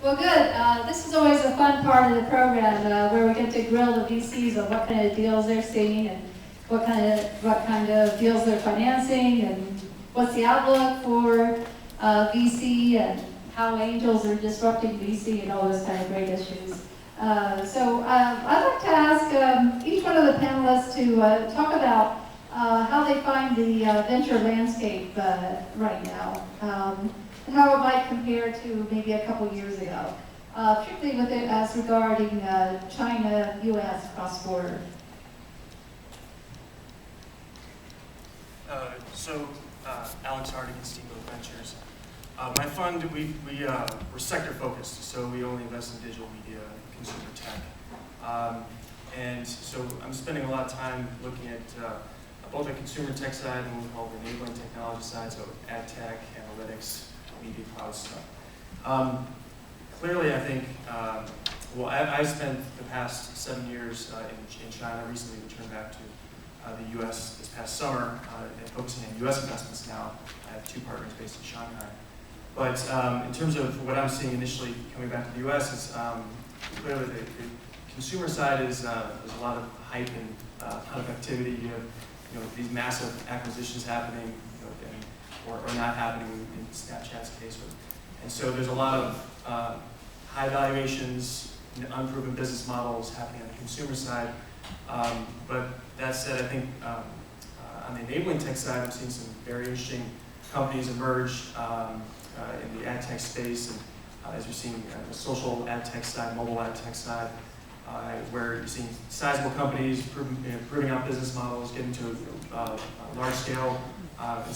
Well, good. This is always a fun part of the program where we get to grill the VCs on what kind of deals they're seeing and what kind of deals they're financing and what's the outlook for VC and how angels are disrupting VC and all those kind of great issues. I'd like to ask each one of the panelists to talk about how they find the venture landscape right now, and how it might compare to maybe a couple years ago, particularly with it as regarding China-U.S. cross-border. Alex Hartigan, Steamboat Ventures. My fund, we're sector focused, so we only invest in digital media, consumer tech. And so I'm spending a lot of time looking at both the consumer tech side and what we call the enabling technology side, so ad tech, analytics, media cloud stuff. Clearly, I think, I spent the past 7 years in China, recently returned back to the U.S. this past summer, and focusing on U.S. investments now. I have 2 partners based in Shanghai. But in terms of what I'm seeing initially coming back to the U.S. is clearly the consumer side is there's a lot of hype and a lot of activity. You have these massive acquisitions happening, or not happening in Snapchat's case. And so there's a lot of high valuations, unproven business models happening on the consumer side. But that said, I think on the enabling tech side, I'm seeing some very interesting companies emerge in the ad tech space, and as you're seeing the social ad tech side, mobile ad tech side, where you're seeing sizable companies proving out business models, getting to large scale, and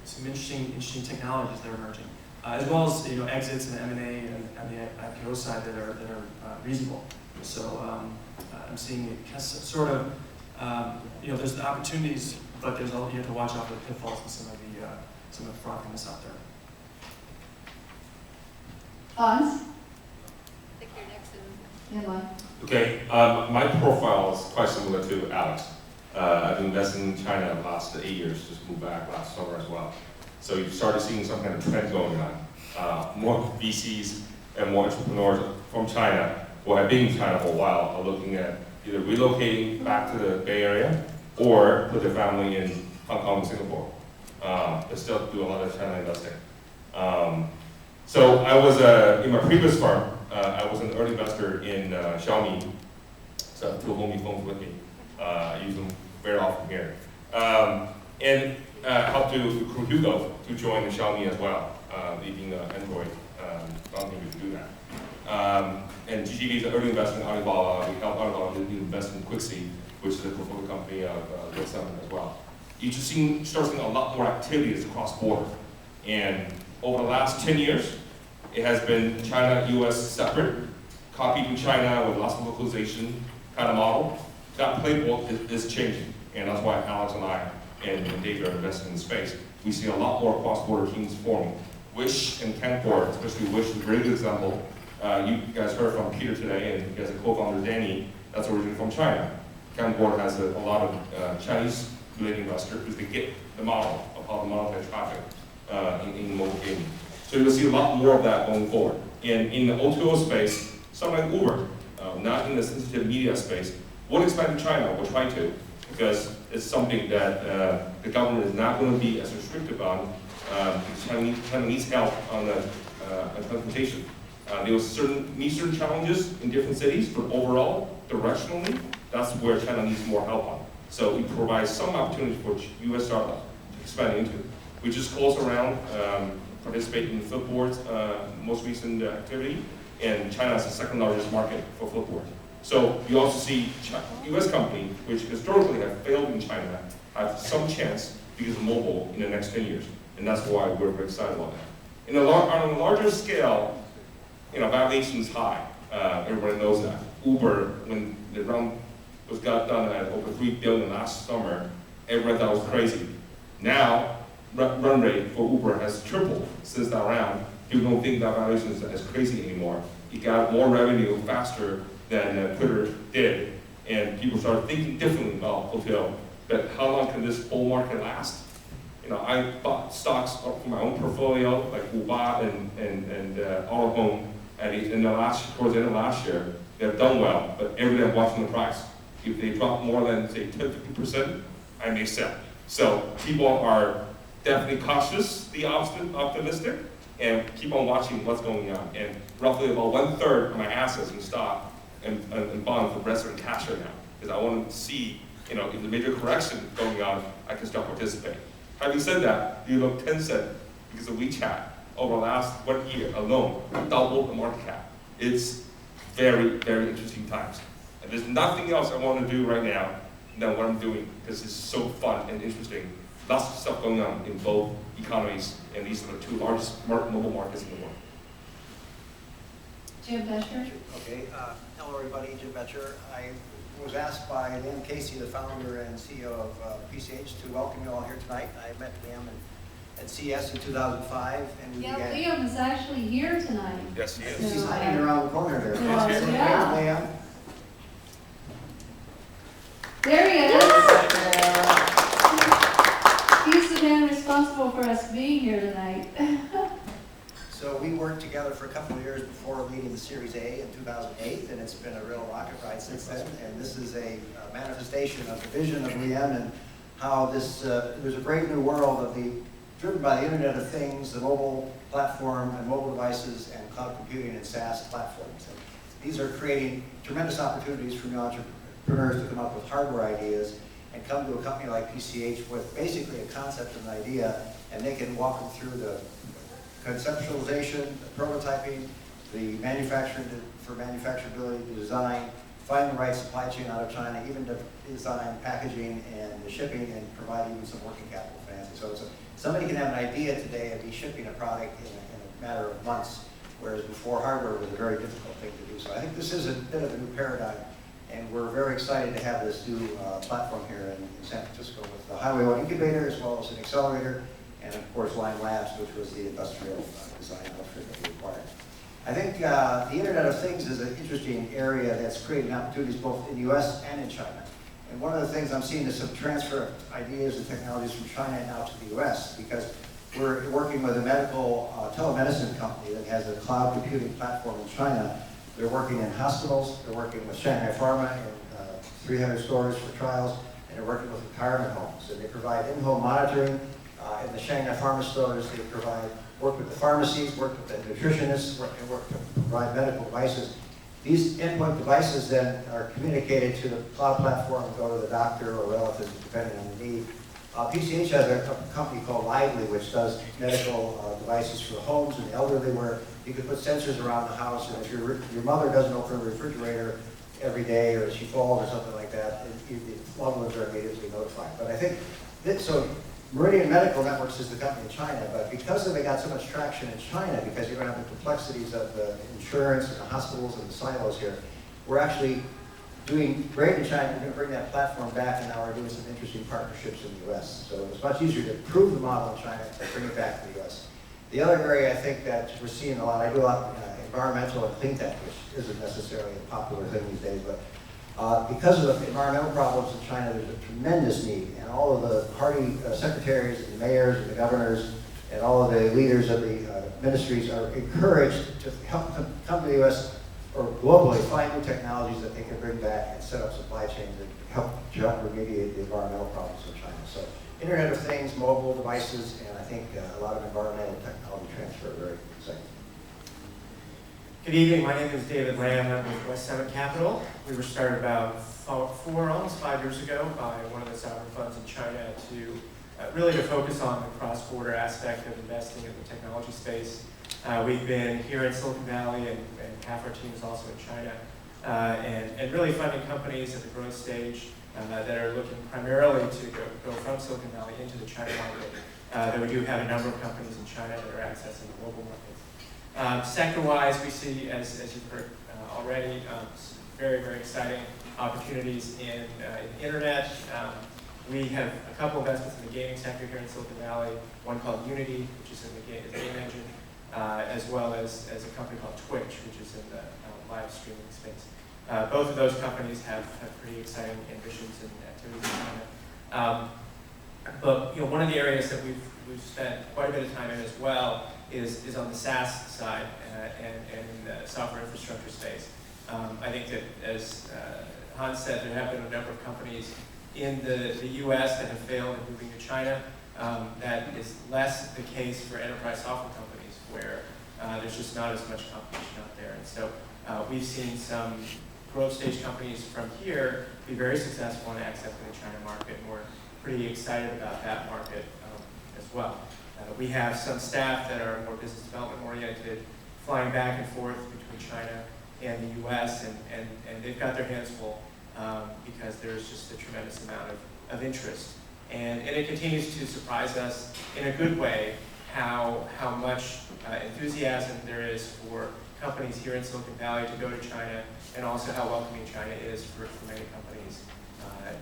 some interesting technologies that are emerging, as well as exits and M&A and the IPO side that are reasonable. So I'm seeing it sort of there's the opportunities, but you have to watch out for the pitfalls and some of the frothiness out there. Hans? I think you're next in line. Okay, my profile is quite similar to Alex. I've invested in China the last 8 years, just moved back last summer as well. So you started seeing some kind of trend going on. More VCs and more entrepreneurs from China, who have been in China for a while, are looking at either relocating back to the Bay Area or put their family in Hong Kong and Singapore. They still do a lot of China investing. So I was, in my previous firm, I was an early investor in Xiaomi. So I have 2 Xiaomi phones with me. I use them very often here. And helped to recruit Hugo to join the Xiaomi as well, leading Android. I don't think we can do that. And GGV is an early investor in Alibaba. We helped Alibaba to invest in Quixi, which is a portfolio company of Yasim as well. You just start seeing a lot more activities across border. And over the last 10 years, it has been China-US separate, copied in China with lots of localization kind of model. That playbook is changing, and that's why Alex and I and David are investing in the space. We see a lot more cross-border teams forming. Wish and Canport, especially Wish, is a great example. You guys heard from Peter today, and he has a co-founder, Danny, that's originally from China. Canport has a lot of Chinese-related investors because they get the model of how to monetize traffic in mobile gaming. So you'll see a lot more of that going forward. And in the O2O space, something like Uber, not in the sensitive media space, will expand to China, we'll try to, because it's something that the government is not going to be as restrictive on. China needs help on the implementation. There was meet certain challenges in different cities, but overall, directionally, that's where China needs more help on. So it provides some opportunity for U.S. startups to expand into. We just closed around, participate in Flipboard's most recent activity, and China is the 2nd largest market for Flipboard. So you also see U.S. companies, which historically have failed in China, have some chance because of mobile in the next 10 years. And that's why we're very excited about that. On a larger scale, valuation is high. Everybody knows that. Uber, when the round got done at over $3 billion last summer, everyone thought it was crazy. Now, run rate for Uber has tripled since that round. People don't think that valuation is as crazy anymore. It got more revenue faster than Twitter did, and people started thinking differently about hotel. But how long can this bull market last? I bought stocks for my own portfolio, like Uber and Autohome, towards the end of last year, they've done well, but every day I'm watching the price. If they drop more than, say, 10-15%, I may sell. So people are definitely cautiously optimistic, and keep on watching what's going on. And roughly about 1/3 of my assets in stock and bonds, the rest are in cash right now, because I want to see, if the major correction going on, I can start participating. Having said that, Tencent, because of WeChat, over the last 1 year alone, doubled the market cap. It's very, very interesting times. And there's nothing else I want to do right now than what I'm doing, because it's so fun and interesting. Lots of stuff going on in both economies, and these are the two largest mobile markets in the world. Jim Boettcher. Okay, hello everybody, Jim Boettcher. I was asked by Liam Casey, the founder and CEO of PCH, to welcome you all here tonight. I met Liam at CES in 2005, and we Yeah, began. Liam is actually here tonight. Yes, he is. He's hiding around the corner there. Yeah. Liam. There he is. He's the man responsible for us being here tonight. So we worked together for a couple of years before leading the Series A in 2008, and it's been a real rocket ride since then. And this is a manifestation of the vision of Liam and how there's a brave new world driven by the Internet of Things, the mobile platform and mobile devices and cloud computing and SaaS platforms. And these are creating tremendous opportunities for new entrepreneurs to come up with hardware ideas and come to a company like PCH with basically a concept and an idea, and they can walk them through the conceptualization, the prototyping, the manufacturing for manufacturability, the design, find the right supply chain out of China, even to design packaging and the shipping, and provide even some working capital financing. So somebody can have an idea today and be shipping a product in a matter of months, whereas before hardware was a very difficult thing to do. So I think this is a bit of a new paradigm, and we're very excited to have this new platform here in San Francisco with the Highway 1 incubator as well as an accelerator, and of course Line Labs, which was the industrial design outfit that we acquired. I think the Internet of Things is an interesting area that's creating opportunities both in the US and in China. And one of the things I'm seeing is some transfer of ideas and technologies from China now to the US, because we're working with a medical telemedicine company that has a cloud computing platform in China. They're working in hospitals, they're working with Shanghai Pharma in 300 stores for trials, and they're working with retirement homes. And they provide in-home monitoring. In the Shanghai Pharma stores, they work with the pharmacies, work with the nutritionists, and work to provide medical devices. These endpoint devices then are communicated to the cloud platform and go to the doctor or relative, depending on the need. PCH has a company called Lively, which does medical devices for homes and the elderly, where you can put sensors around the house, and if your mother doesn't open the refrigerator every day, or she falls or something like that, the loved ones are immediately notified. But I think so. Meridian Medical Networks is the company in China, but because they got so much traction in China, because you're going to have the complexities of the insurance and the hospitals and the silos here, we're actually doing great in China. We're going to bring that platform back, and now we're doing some interesting partnerships in the US. So it's much easier to prove the model in China and bring it back to the US. The other area I think that we're seeing a lot, I do a lot environmental and clean tech, which isn't necessarily a popular thing these days, but because of the environmental problems in China, there's a tremendous need, and all of the party secretaries and the mayors and the governors and all of the leaders of the ministries are encouraged to help them come to the U.S. or globally find new technologies that they can bring back and set up supply chains and help remediate the environmental problems in China. So Internet of Things, mobile devices, and I think a lot of environmental technology transfer are very exciting. Good evening, my name is David Lamb. I'm with West Summit Capital. We were started about almost 5 years ago by one of the sovereign funds in China to really to focus on the cross-border aspect of investing in the technology space. We've been here in Silicon Valley, and half our team is also in China, and really funding companies at the growth stage that are looking primarily to go from Silicon Valley into the China market. Though we do have a number of companies in China that are accessing the global markets. Sector-wise, we see, as you've heard already, very, very exciting opportunities in the internet. We have a couple investments in the gaming sector here in Silicon Valley, one called Unity, which is in the game engine, as well as a company called Twitch, which is in the live streaming space. Both of those companies have pretty exciting ambitions and activities in China. But one of the areas that we've spent quite a bit of time in as well is on the SaaS side. and in the software infrastructure space. I think that, as Hans said, there have been a number of companies in the US that have failed in moving to China. That is less the case for enterprise software companies, where there's just not as much competition out there. And so we've seen some growth stage companies from here be very successful in accessing the China market, and we're pretty excited about that market as well. We have some staff that are more business development oriented, flying back and forth between China and the US, and they've got their hands full because there's just a tremendous amount of interest. And it continues to surprise us in a good way how much enthusiasm there is for companies here in Silicon Valley to go to China, and also how welcoming China is for many companies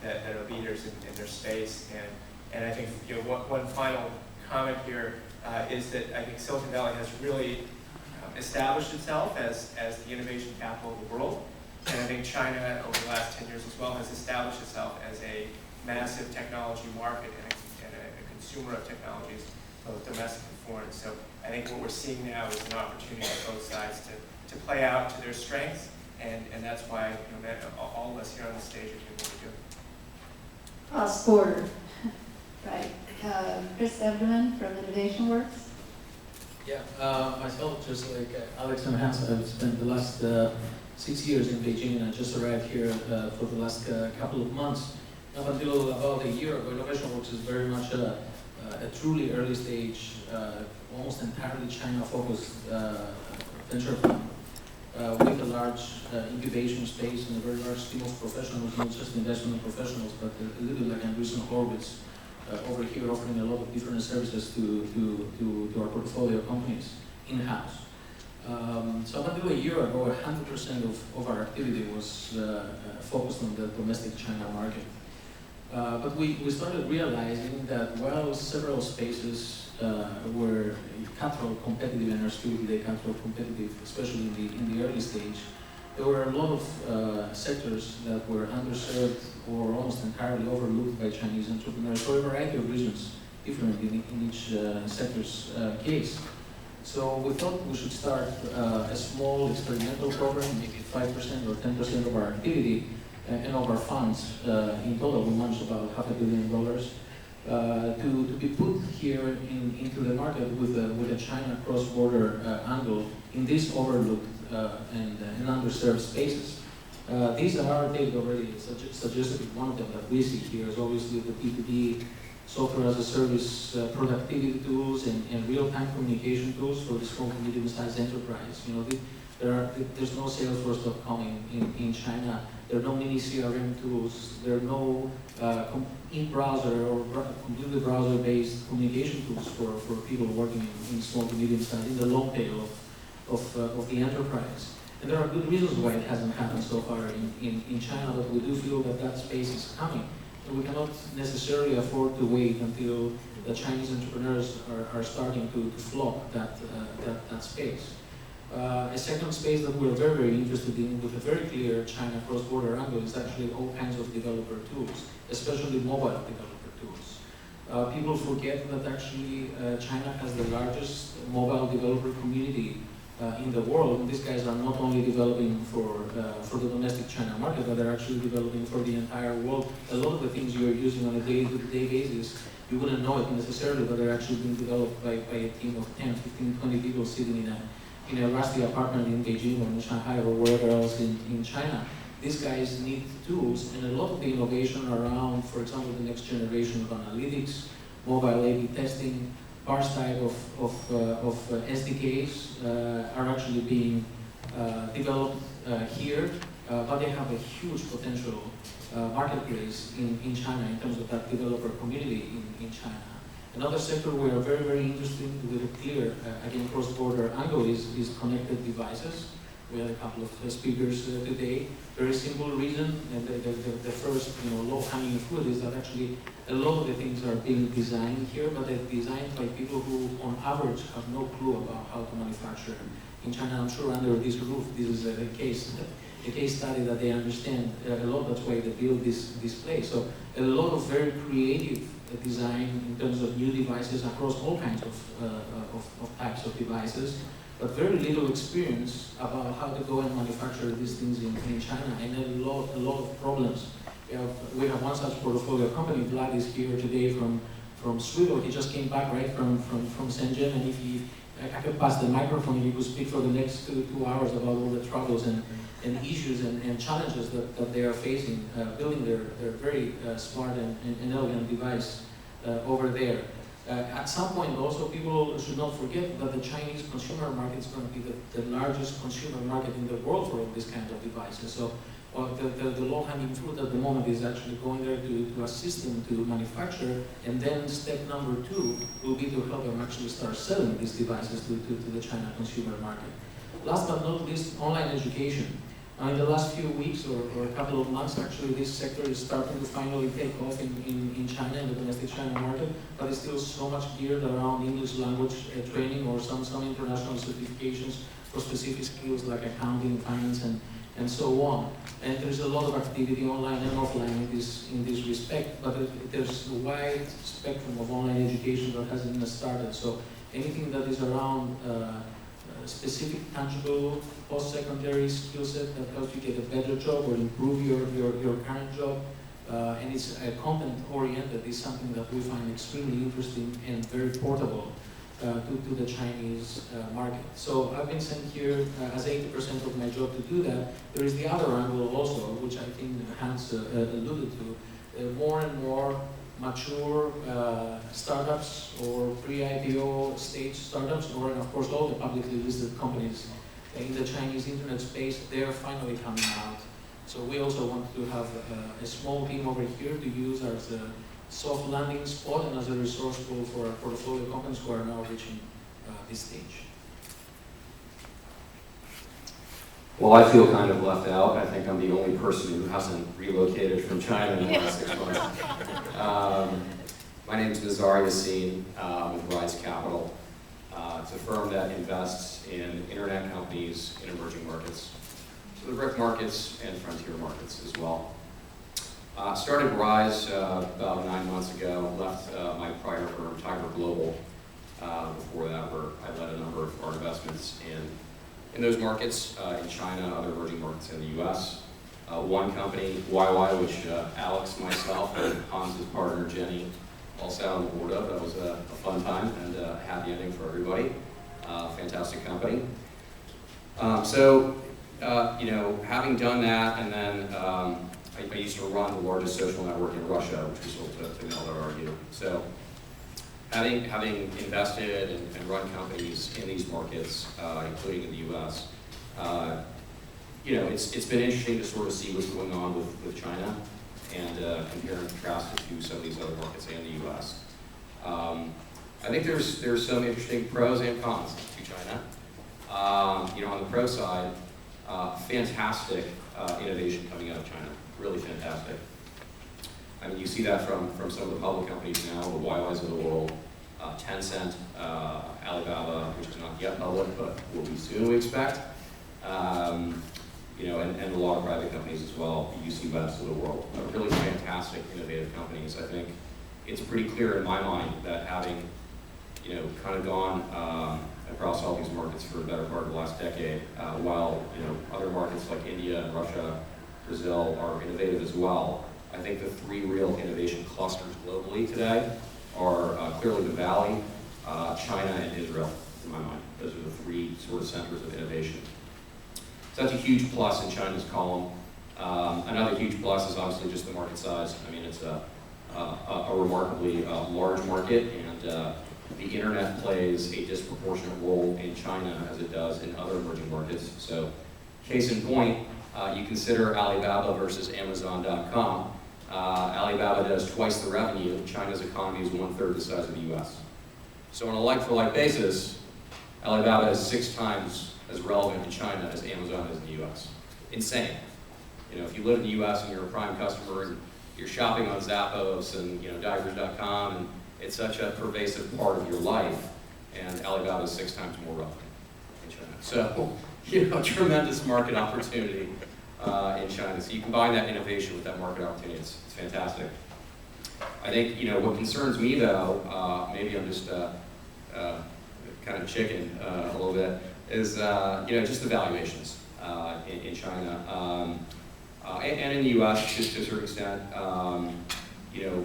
that are leaders in their space. And I think one final comment here is that I think Silicon Valley has really established itself as the innovation capital of the world. And I think China, over the last 10 years as well, has established itself as a massive technology market and a consumer of technologies, both domestic and foreign. So I think what we're seeing now is an opportunity for both sides to play out to their strengths, and that's why all of us here on the stage are doing what we do. Cross-border, right. Chris Evdemon from Innovation Works. Yeah, myself, just like Alex and Hans, I've spent the last 6 years in Beijing, and I just arrived here for the last couple of months. Up until about a year ago, Innovation Works is very much a truly early stage, almost entirely China-focused venture fund with a large incubation space and a very large team of professionals, not just investment professionals, but a little like Andreessen Horowitz over here, offering a lot of different services to our portfolio companies in-house. So up until a year ago, 100% of our activity was focused on the domestic China market. But we started realizing that while several spaces were cutthroat competitive and are still today cutthroat competitive, especially in the early stage, there were a lot of sectors that were underserved or almost entirely overlooked by Chinese entrepreneurs for a variety of reasons, different in each sector's case. So we thought we should start a small experimental program, maybe 5% or 10% of our activity and of our funds. In total, we managed about $500 million to be put here into the market with a China cross-border angle in these overlooked and underserved spaces. These are, David already suggested, one of them that we see here is obviously the P2P software as a service productivity tools and real-time communication tools for the small to medium-sized enterprise. There's no Salesforce.com in China. There are no mini CRM tools. There are no in-browser or completely browser-based communication tools for people working in small to medium-sized, in the long tail of the enterprise. And there are good reasons why it hasn't happened so far in China, but we do feel that space is coming. And we cannot necessarily afford to wait until the Chinese entrepreneurs are starting to flock that space. A second space that we're very, very interested in with a very clear China cross-border angle is actually all kinds of developer tools, especially mobile developer tools. People forget that actually China has the largest mobile developer community in the world. And these guys are not only developing for the domestic China market, but they're actually developing for the entire world. A lot of the things you're using on a day-to-day basis, you wouldn't know it necessarily, but they're actually being developed by a team of 10, 15, 20 people sitting in a rusty apartment in Beijing or in Shanghai or wherever else in China. These guys need tools, and a lot of the innovation around, for example, the next generation of analytics, mobile A/B testing, parse type of SDKs are actually being developed here, but they have a huge potential marketplace in China in terms of that developer community in China. Another sector we are very, very interested in with a clear, again, cross-border angle is connected devices. We had a couple of speakers today. Very simple reason, and the first low-hanging fruit is that actually a lot of the things are being designed here, but they're designed by people who, on average, have no clue about how to manufacture in China. I'm sure under this roof, this is a case study that they understand a lot. That's why they build this place. So a lot of very creative design in terms of new devices across all kinds of types of devices. but very little experience about how to go and manufacture these things in China, and a lot of problems. We have one such portfolio company. Vlad is here today from Sweden. He just came back right from Shenzhen, and if I could pass the microphone, he would speak for the next two hours about all the troubles and issues and challenges that they are facing building their very smart and elegant device over there. At some point also, people should not forget that the Chinese consumer market is going to be the largest consumer market in the world for all these kinds of devices. So the low-hanging fruit at the moment is actually going there to assist them to manufacture, and then step number 2 will be to help them actually start selling these devices to the China consumer market. Last but not least, online education. In the last few weeks or a couple of months, actually, this sector is starting to finally take off in China, in the domestic China market, but it's still so much geared around English language training or some international certifications for specific skills like accounting, finance, and so on. And there's a lot of activity online and offline in this respect, but there's a wide spectrum of online education that hasn't even started. So anything that is around specific, tangible, post-secondary skill set that helps you get a better job or improve your current job, and it's content-oriented, is something that we find extremely interesting and very portable to the Chinese market. So I've been sent here as 80% of my job to do that. There is the other angle also, which I think Hans alluded to, more and more mature startups or pre-IPO stage startups, or of course all the publicly listed companies in the Chinese internet space, they're finally coming out. So we also want to have a small team over here to use as a soft landing spot and as a resource pool for our portfolio companies who are now reaching this stage. Well, I feel kind of left out. I think I'm the only person who hasn't relocated from China in the last 6 months. My name is Nazar, Yasim, with Rise Capital. It's a firm that invests in internet companies in emerging markets, so the BRIC markets and frontier markets as well. Started Rise about 9 months ago, left my prior firm, Tiger Global, before that, where I led a number of our investments in those markets, in China, other emerging markets in the US. One company, YY, which Alex, myself, and Hans' partner, Jenny, all sat on the board of. That was a fun time and a happy ending for everybody. Fantastic company. You know, having done that, and then I used to run the largest social network in Russia, which we sold to Nazar. So having invested and run companies in these markets, including in the US, you know, it's been interesting to sort of see what's going on with China and compare and contrast it to some of these other markets and the US. I think there's some interesting pros and cons to China. You know, on the pro side, fantastic innovation coming out of China, really fantastic. I mean, you see that from some of the public companies now, the YYs of the world, Tencent, Alibaba, which is not yet public, but will be soon, we expect. You know, and a lot of private companies as well, the UC Webs of the world, really fantastic, innovative companies. I think it's pretty clear in my mind that having, you know, kind of gone across all these markets for the better part of the last decade, while, you know, other markets like India and Russia, Brazil are innovative as well. I think the 3 real innovation clusters globally today are clearly the Valley, China, and Israel, in my mind. Those are the 3 sort of centers of innovation. So that's a huge plus in China's column. Another huge plus is obviously just the market size. I mean, it's a remarkably large market, and the internet plays a disproportionate role in China as it does in other emerging markets. So, case in point, you consider Alibaba versus Amazon.com. Alibaba does twice the revenue. China's economy is 1/3 the size of the US. So on a like-for-like basis, Alibaba is 6 times as relevant in China as Amazon is in the US. Insane. You know, if you live in the US and you're a Prime customer and you're shopping on Zappos and, you know, diapers.com, and it's such a pervasive part of your life, and Alibaba is 6 times more relevant in China. So, you know, tremendous market opportunity in China. So you combine that innovation with that market opportunity, it's fantastic. I think, you know, what concerns me though, maybe I'm just kind of chicken a little bit, is just the valuations in China. And in the U.S. to a certain extent,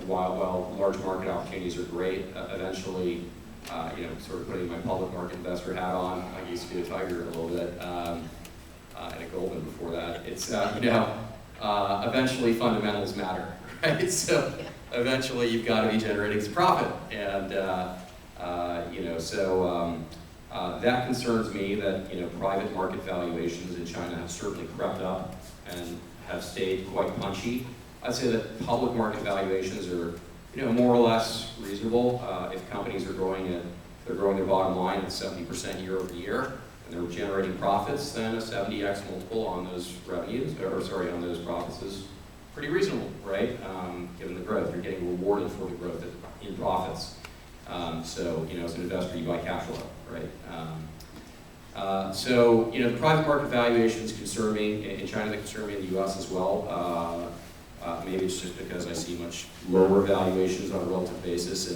while large market opportunities are great, eventually, sort of putting my public market investor hat on, I used to be a Tiger a little bit, and a Goldman before that. It's eventually fundamentals matter, right? So eventually you've got to be generating some profit, and that concerns me that private market valuations in China have certainly crept up and have stayed quite punchy. I'd say that public market valuations are, more or less reasonable. If companies are growing their bottom line at 70% year over year, and they're generating profits, then a 70x multiple on those revenues, on those profits is pretty reasonable, right? Given the growth, you're getting rewarded for the growth in profits. As an investor, you buy cash flow, right? The private market valuations concern me in China, they concern me in the U.S. as well. Maybe it's just because I see much lower valuations on a relative basis